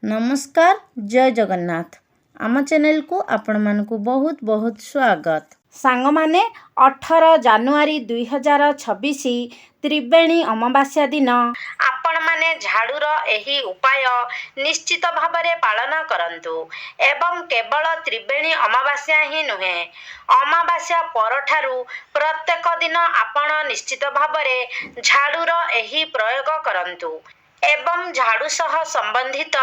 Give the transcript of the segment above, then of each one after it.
नमस्कार जय जगन्नाथ आम चैनल को आपण मानकु बहुत बहुत स्वागत। सांग माने 18 जानुआरी 2026 त्रिवेणी अमावास्या दिन आपण माने झाड़ूर एही उपाय निश्चित भावरे पालन करंतु एवं केवल त्रिवेणी अमावास्या ही नुहे अमावास्या परठारु प्रत्येक दिन आपण निश्चित भावरे झाड़ूर एही प्रयोग करंतु एवं झाड़ू सह संबंधित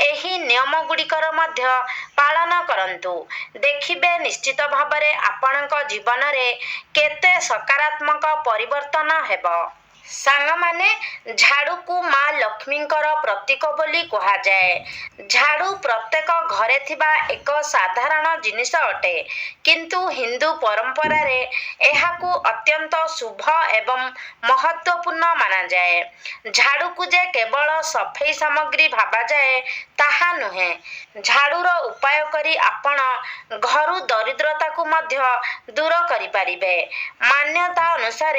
एही नियम गुड़िकर मध्य पालन करंतु देखिबे निश्चित भावरे आपणक जीवन रे केते सकारात्मक परिवर्तन हेबो। सांग माने झाड़ू को माँ लक्ष्मींकर प्रतीक बोली कहा जाए। झाड़ू प्रत्येक घरे थिबा एक साधारण जिनिस अटे किंतु हिंदू परंपरा रे एहाकू अत्यंत शुभ एवं महत्वपूर्ण माना जाए। झाड़ू को जे केवल सफेई सामग्री भाबा जाए ताहा नुहे झाड़ूर उपाय करी आपण घरु दरिद्रता को मध्य दूर करि परिबे। मान्यता अनुसार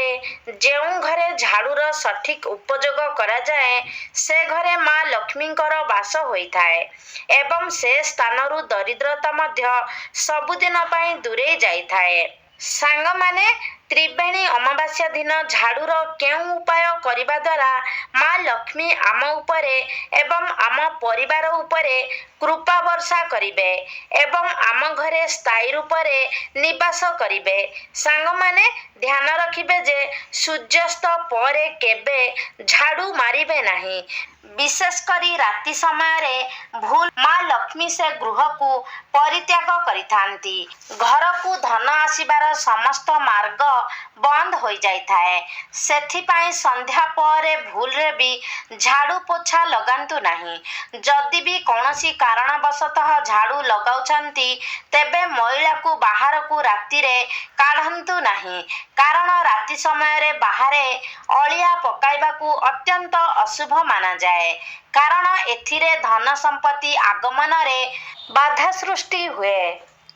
जेउ घरे झाड़ूर सठिक उपयोग करा जाए से घरे माँ लक्ष्मींकर वास होइथाए एवं से स्थानरु दरिद्रता मध्य सबुदिन पई दूरे जाइथाए। सांग माने त्रिवेणी अमावास्या दिन झाड़ूर केउ उपाय करिबा द्वारा माँ लक्ष्मी आम उपरे एवं आम परिवार उपरे कृपा वर्षा करिबे एवं आम घरे स्थायी रूपरे निवास करिबे। सांग माने ध्यान रखिबे जे सूर्यास्त परे केबे झाड़ू मारिबे नाही। विशेष करी राति समय रे भूल माँ लक्ष्मी से गृह को परित्याग करिथांती घर को धन आसीबार समस्त मार्ग बंद हो जाइथाए। सेथिपाई संध्या परे भूल रे भी झाड़ू पोछा लगांतु नाही। जदि भी कौनसी कारणवशतः झाड़ू लगाउछंती तेबे महिला को बाहर को राति रे काढंतु नाही कारण राति समय रे बाहरे अलिया पकाइबा को अत्यंत अशुभ माना जाए कारण एथिरे धन संपत्ति आगमन रे बाधा सृष्टि हुए।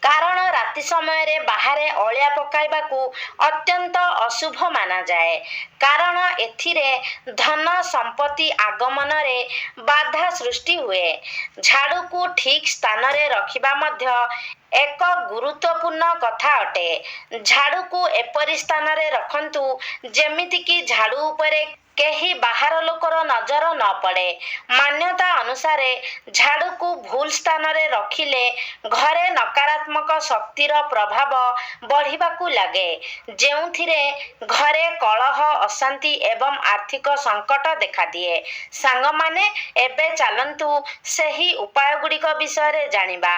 कारण राति समय रे बाहरे अलिया पकाइबा को अत्यंत अशुभ माना जाए कारण एथिरे धन संपत्ति आगमन रे बाधा सृष्टि हुए। झाड़ू को ठीक स्थान रे रखिबा मध्य एक गुरुत्वपूर्ण कथा अटे। झाड़ू को एपरि स्थान रे रखंतु जेमिति कि झाड़ू उपरे केही बाहर लोकर नजर न पड़े। मान्यता अनुसार झाड़ू को भूल स्थान रे रखिले घरे नकारात्मक शक्तिर प्रभाव बढ़िबाकू लागे जेउथिरे घरे कलह अशांति एवं आर्थिक संकट देखा दिए। सांग माने एबे चालंतु सेही उपाय गुड़िक विषय रे जानिबा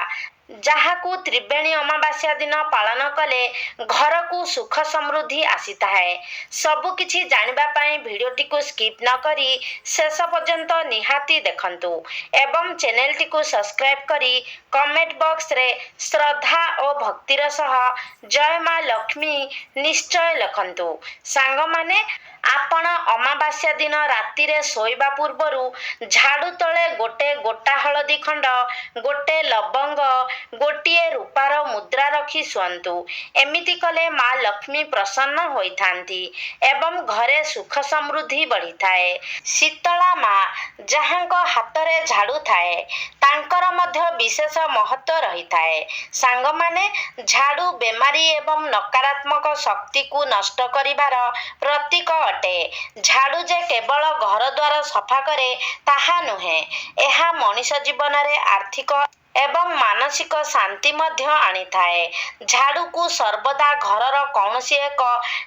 जहाकू त्रिवेणी अमावास्या दिन पालन कले घर को सुख समृद्धि आसीताए। सबु किछि जानिबा पाई भिडियोटी को स्किप न करी शेष पर्यंत निहाती देखंतु एवं चैनल टी को सब्सक्राइब करी कमेंट बॉक्स रे श्रद्धा और भक्तिर सह जय माँ लक्ष्मी निश्चय लिखंतु। सांग माने आपण अमावास्या दिन राति रे सोइबा पूर्वरु झाड़ू तले गोटे गोटा हलदी खंड गोटे लवंग गोटिए रूपार मुद्रा रखी शुअंतु। एमिति कले माँ लक्ष्मी प्रसन्न होइथांती एवं घरे सुख समृद्धि बढ़ी थाए। शीतला माँ जहांक हातरे झाड़ू थाए तांकर मध्य विशेष महत्व रही थाए। सांग माने झाड़ू बेमारी एवं नकारात्मक शक्ति को नष्ट करिबार प्रतीक अटे। झाड़ू जे केवल घर द्वार सफा करे ताहा नुहे एहा मनुष्य जीवन रे आर्थिक एवं मानसिक शांति मध्य आनी थाए। झाड़ू को सर्वदा घरर कौनसी एक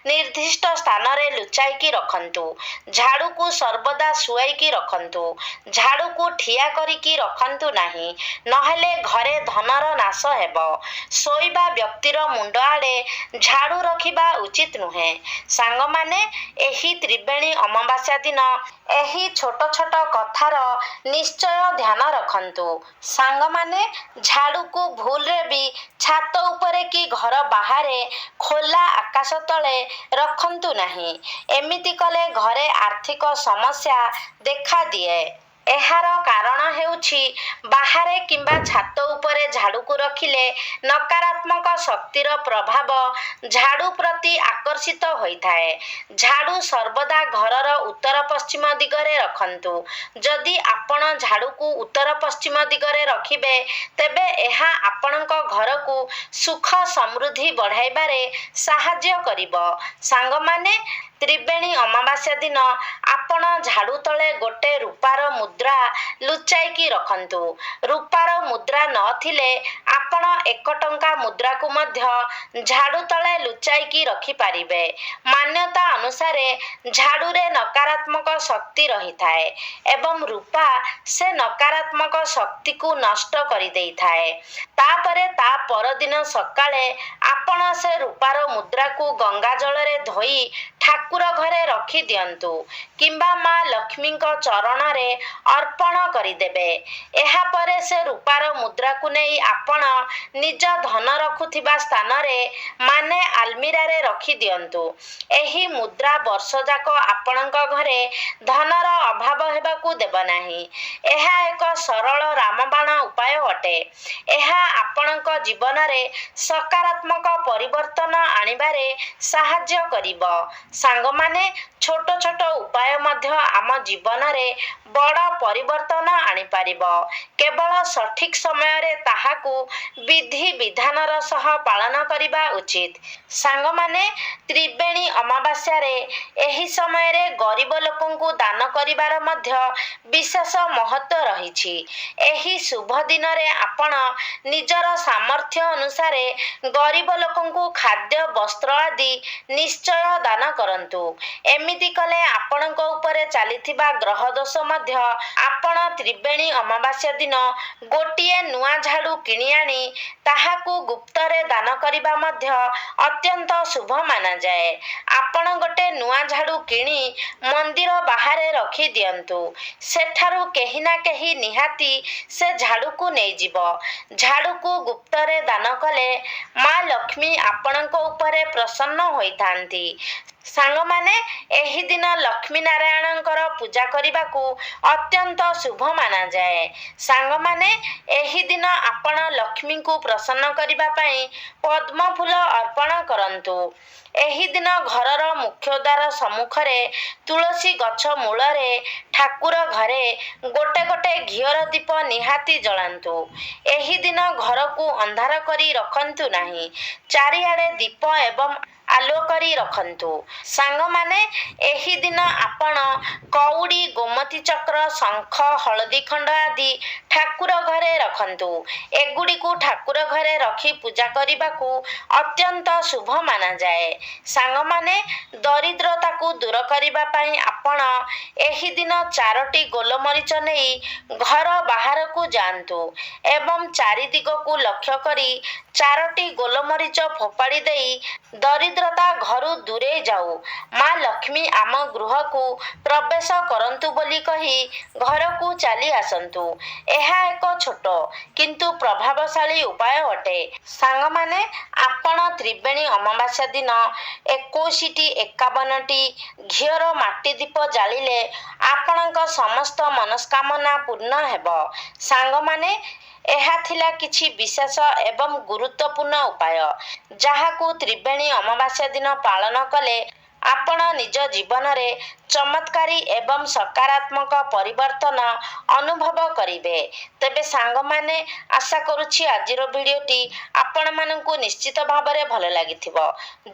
निर्दिष्ट स्थान रे लुचाईकी रखंतु। झाड़ू को सर्वदा सुआईकी रखंतु। झाड़ू को ठिया करिकी रखंतु नाही नहेले घरे धनर नाश हेबो। सोइबा व्यक्तिर मुंड आड़े झाड़ू रखिबा उचित नुहे। सांग माने एही त्रिवेणी अमावास्या दिन एही छोट छोट कथार निश्चय ध्यान रखंतु। सांग माने झाड़ू को भूल रे भी छात उपरे की घर बाहरे खोला आकाश तले रखंतु नाही। एमिति कले घरे आर्थिक समस्या देखा दिए। ଏହାର କାରଣ ହେଉଛି ବାହାରେ କିମ୍ବା ଛାତ ଉପରେ ଝାଡ଼ୁକୁ ରଖିଲେ ନକାରାତ୍ମକ ଶକ୍ତିର ପ୍ରଭାବ ଝାଡ଼ୁ ପ୍ରତି ଆକର୍ଷିତ ହୋଇଥାଏ। ଝାଡ଼ୁ ସର୍ବଦା ଘରର ଉତ୍ତର ପଶ୍ଚିମ ଦିଗରେ ରଖନ୍ତୁ। ଯଦି ଆପଣ ଝାଡ଼ୁକୁ ଉତ୍ତର ପଶ୍ଚିମ ଦିଗରେ ରଖିବେ ତେବେ ଏହା ଆପଣଙ୍କ ଘରକୁ ସୁଖ ସମୃଦ୍ଧି ବଢ଼ାଇବାରେ ସାହାଯ୍ୟ କରିବ। ସାଙ୍ଗମାନେ, ତ୍ରିବେଣୀ ଅମାବାସ୍ୟା ଦିନ ଆପଣ ଝାଡ଼ୁ ତଳେ ଗୋଟେ ରୂପାର ମୁଦ୍ରା ଲୁଚାଇକି ରଖନ୍ତୁ। ରୂପାର ମୁଦ୍ରା ନଥିଲେ ଆପଣ 1 ଟଙ୍କା ମୁଦ୍ରାକୁ ମଧ୍ୟ ଝାଡ଼ୁ ତଳେ ଲୁଚାଇକି ରଖିପାରିବେ। ମାନ୍ୟତା ଅନୁସାରେ ଝାଡ଼ୁରେ ନକାରାତ୍ମକ ଶକ୍ତି ରହିଥାଏ ଏବଂ ରୂପା ସେ ନକାରାତ୍ମକ ଶକ୍ତିକୁ ନଷ୍ଟ କରିଦେଇଥାଏ। ତାପରେ ତା ପରଦିନ ସକାଳେ ଆପଣ ସେ ରୂପାର ମୁଦ୍ରାକୁ ଗଙ୍ଗା ଜଳରେ ଧୋଇ ଠାକୁର ଘରେ ରଖିଦିଅନ୍ତୁ କିମ୍ବା ମା ଲକ୍ଷ୍ମୀଙ୍କ ଚରଣରେ ଅର୍ପଣ କରିଦେବେ। ଏହାପରେ ସେ ରୂପାର ମୁଦ୍ରାକୁ ନେଇ ଆପଣ ନିଜ ଧନ ରଖୁଥିବା ସ୍ଥାନରେ ମାନେ ଆଲମିରାରେ ରଖିଦିଅନ୍ତୁ। ଏହି ମୁଦ୍ରା ବର୍ଷଯାକ ଆପଣଙ୍କ ଘରେ ଧନର ଅଭାବ ହେବାକୁ ଦେବ ନାହିଁ। ଏହା ଏକ ସରଳ ରାମବାଣ ଉପାୟ ଅଟେ। ଏହା ଆପଣଙ୍କ ଜୀବନରେ ସକାରାତ୍ମକ ପରିବର୍ତ୍ତନ ଆଣିବାରେ ସାହାଯ୍ୟ କରିବ। ସାଙ୍ଗମାନେ, ଛୋଟ ଛୋଟ ଉପାୟ ମଧ୍ୟ ଆମ ଜୀବନରେ ବଡ଼ ପରିବର୍ତ୍ତନ ଆଣିପାରିବ। କେବଳ ସଠିକ୍ ସମୟରେ ତାହାକୁ ବିଧି ବିଧାନର ସହ ପାଳନ କରିବା ଉଚିତ। ସାଙ୍ଗମାନେ, ତ୍ରିବେଣୀ ଅମାବାସ୍ୟାରେ ଏହି ସମୟରେ ଗରିବ ଲୋକଙ୍କୁ ଦାନ କରିବାର ମଧ୍ୟ ବିଶେଷ ମହତ୍ତ୍ୱ ରହିଛି। ଏହି ଶୁଭ ଦିନରେ ଆପଣ ନିଜର ସାମର୍ଥ୍ୟ ଅନୁସାରେ ଗରିବ ଲୋକଙ୍କୁ ଖାଦ୍ୟ, ବସ୍ତ୍ର ଆଦି ନିଶ୍ଚୟ ଦାନ କରନ୍ତୁ। ଏମିତି କଲେ ଆପଣଙ୍କ ଉପରେ ଚାଲିଥିବା ଗ୍ରହ ଦୋଷ ମଧ୍ୟ ଆପଣ ତ୍ରିବେଣୀ ଅମାବାସ୍ୟା ଦିନ ଗୋଟିଏ ନୂଆ ଝାଡ଼ୁ କିଣି ଆଣି ତାହାକୁ ଗୁପ୍ତରେ ଦାନ କରିବା ମଧ୍ୟ ଅତ୍ୟନ୍ତ ଶୁଭ ମାନାଯାଏ। ଆପଣ ଗୋଟେ ନୂଆ ଝାଡ଼ୁ କିଣି ମନ୍ଦିର ବାହାରେ ରଖିଦିଅନ୍ତୁ। ସେଠାରୁ କେହି ନା କେହି ନିହାତି ସେ ଝାଡ଼ୁକୁ ନେଇଯିବ। ଝାଡ଼ୁକୁ ଗୁପ୍ତରେ ଦାନ କଲେ ମା ଲକ୍ଷ୍ମୀ ଆପଣଙ୍କ ଉପରେ ପ୍ରସନ୍ନ ହୋଇଥାନ୍ତି। ସାଙ୍ଗମାନେ, ଏହି ଦିନ ଲକ୍ଷ୍ମୀ ନାରାୟଣଙ୍କର ପୂଜା କରିବାକୁ ଅତ୍ୟନ୍ତ ଶୁଭ ମାନାଯାଏ। ସାଙ୍ଗମାନେ, ଏହି ଦିନ ଆପଣ ଲକ୍ଷ୍ମୀଙ୍କୁ ପ୍ରସନ୍ନ କରିବା ପାଇଁ ପଦ୍ମ ଫୁଲ ଅର୍ପଣ କରନ୍ତୁ। ଏହି ଦିନ ଘରର ମୁଖ୍ୟ ଦ୍ୱାର ସମ୍ମୁଖରେ, ତୁଳସୀ ଗଛ ମୂଳରେ, ଠାକୁର ଘରେ ଗୋଟେ ଗୋଟେ ଘିଅର ଦୀପ ନିହାତି ଜଳାନ୍ତୁ। ଏହି ଦିନ ଘରକୁ ଅନ୍ଧାର କରି ରଖନ୍ତୁ ନାହିଁ। ଚାରିଆଡ଼େ ଦୀପ ଏବଂ ଆଲୁଅ କରି ରଖନ୍ତୁ। ସାଙ୍ଗମାନେ, ଏହି ଦିନ ଆପଣ କଉଡ଼ି, ଗୋମତୀ ଚକ୍ର, ଶଙ୍ଖ, ହଳଦୀ ଖଣ୍ଡ ଆଦି ଠାକୁର ଘରେ ରଖନ୍ତୁ। ଏଗୁଡ଼ିକୁ ଠାକୁର ଘରେ ରଖି ପୂଜା କରିବାକୁ ଅତ୍ୟନ୍ତ ଶୁଭ ମାନାଯାଏ। ସାଙ୍ଗମାନେ, ଦରିଦ୍ରତାକୁ ଦୂର କରିବା ପାଇଁ ଆପଣ ଏହି ଦିନ 4ଟି ଗୋଲମରିଚ ନେଇ ଘର ବାହାରକୁ ଯାଆନ୍ତୁ ଏବଂ ଚାରିଦିଗକୁ ଲକ୍ଷ୍ୟ କରି 4ଟି ଗୋଲମରିଚ ଫୋପାଡ଼ି ଦେଇ ଦରିଦ୍ରତା ଘରୁ ଦୂରେଇ ଯାଉ, ମା ଲକ୍ଷ୍ମୀ ଆମ ଗୃହକୁ ପ୍ରବେଶ କରନ୍ତୁ ବୋଲି କହି ଘରକୁ ଚାଲି ଆସନ୍ତୁ। ଏହା ଏକ ଛୋଟ କିନ୍ତୁ ପ୍ରଭାବଶାଳୀ ଉପାୟ ଅଟେ। ସାଙ୍ଗମାନେ, ଆପଣ ତ୍ରିବେଣୀ ଅମାବାସ୍ୟା ଦିନ 21ଟି 51ଟି ଘିଅର ମାଟି ଦୀପ ଜାଳିଲେ ଆପଣଙ୍କ ସମସ୍ତ ମନସ୍କାମନା ପୂର୍ଣ୍ଣ ହେବ। ସାଙ୍ଗମାନେ, ଏହା ଥିଲା କିଛି ବିଶେଷ ଏବଂ ଗୁରୁତ୍ୱପୂର୍ଣ୍ଣ ଉପାୟ ଯାହାକୁ ତ୍ରିବେଣୀ ଅମାବାସ୍ୟା ଦିନ ପାଳନ କଲେ ଆପଣ ନିଜ ଜୀବନରେ ଚମତ୍କାରୀ ଏବଂ ସକାରାତ୍ମକ ପରିବର୍ତ୍ତନ ଅନୁଭବ କରିବେ। ତେବେ ସାଙ୍ଗମାନେ, ଆଶା କରୁଛି ଆଜିର ଭିଡ଼ିଓଟି ଆପଣମାନଙ୍କୁ ନିଶ୍ଚିତ ଭାବରେ ଭଲ ଲାଗିଥିବ।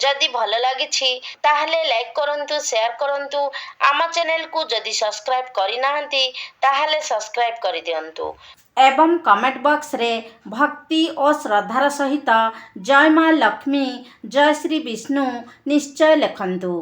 ଯଦି ଭଲ ଲାଗିଛି ତାହେଲେ ଲାଇକ୍ କରନ୍ତୁ, ସେୟାର କରନ୍ତୁ। ଆମ ଚ୍ୟାନେଲକୁ ଯଦି ସବସ୍କ୍ରାଇବ୍ କରିନାହାନ୍ତି ତାହେଲେ ସବସ୍କ୍ରାଇବ୍ କରିଦିଅନ୍ତୁ ଏବଂ କମେଣ୍ଟ ବକ୍ସରେ ଭକ୍ତି ଓ ଶ୍ରଦ୍ଧାର ସହିତ ଜୟ ମା ଲକ୍ଷ୍ମୀ, ଜୟ ଶ୍ରୀ ବିଷ୍ଣୁ ନିଶ୍ଚୟ ଲେଖନ୍ତୁ।